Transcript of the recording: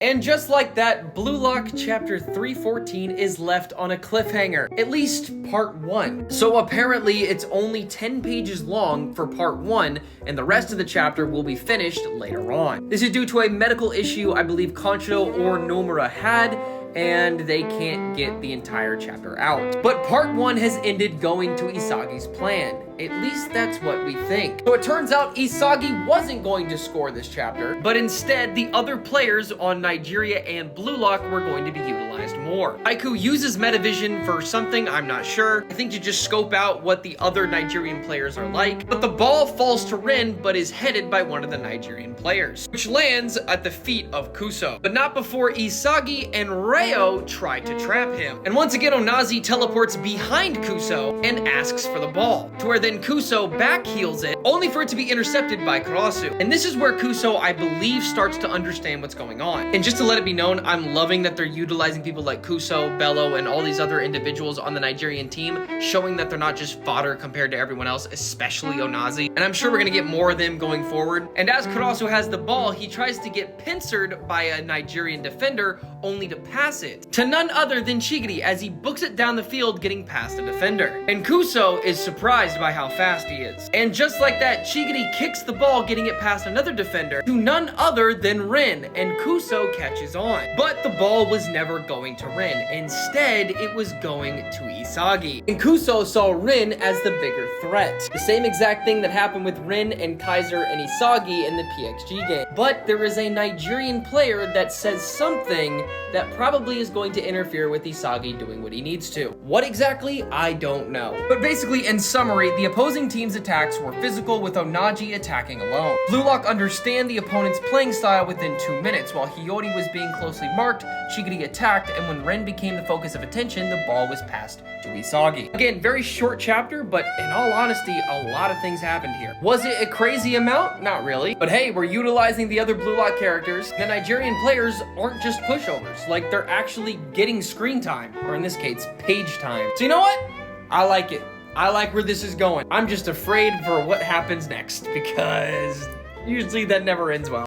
And just like that, Blue Lock chapter 314 is left on a cliffhanger, at least part 1. So apparently it's only 10 pages long for part 1, and the rest of the chapter will be finished later on. This is due to a medical issue I believe Kancho or Nomura had, and they can't get the entire chapter out. But part 1 has ended going to Isagi's plan. At least that's what we think. So it turns out Isagi wasn't going to score this chapter, but instead the other players on Nigeria and Blue Lock were going to be utilized more. Haiku uses Metavision for something, I'm not sure. I think to just scope out what the other Nigerian players are like. But the ball falls to Rin, but is headed by one of the Nigerian players, which lands at the feet of Kuso. But not before Isagi and Reo try to trap him. And once again, Onazi teleports behind Kuso and asks for the ball, to where then Kuso backheels it, only for it to be intercepted by Karasu. And this is where Kuso, I believe, starts to understand what's going on. And just to let it be known, I'm loving that they're utilizing people like Kuso, Bello, and all these other individuals on the Nigerian team, showing that they're not just fodder compared to everyone else, especially Onazi. And I'm sure we're gonna get more of them going forward. And as Karasu has the ball, he tries to get pincered by a Nigerian defender, only to pass it to none other than Chigiri as he books it down the field, getting past a defender. And Kuso is surprised by how fast he is. And just like that, Chigiri kicks the ball, getting it past another defender to none other than Rin, and Kuso catches on. But the ball was never going to Rin. Instead, it was going to Isagi. And Kuso saw Rin as the bigger threat. The same exact thing that happened with Rin and Kaiser and Isagi in the PXG game. But there is a Nigerian player that says something that probably is going to interfere with Isagi doing what he needs to. What exactly? I don't know. But basically, in summary, the opposing team's attacks were physical, with Onaji attacking alone. Blue Lock understand the opponent's playing style within 2 minutes. While Hiyori was being closely marked, Chigiri attacked, and when Ren became the focus of attention, the ball was passed to Isagi. Again, very short chapter, but in all honesty, a lot of things happened here. Was it a crazy amount? Not really. But hey, we're utilizing the other Blue Lock characters. The Nigerian players aren't just pushovers. Like, they're actually getting screen time, or in this case, page time. So you know what? I like it. I like where this is going. I'm just afraid for what happens next, because usually that never ends well.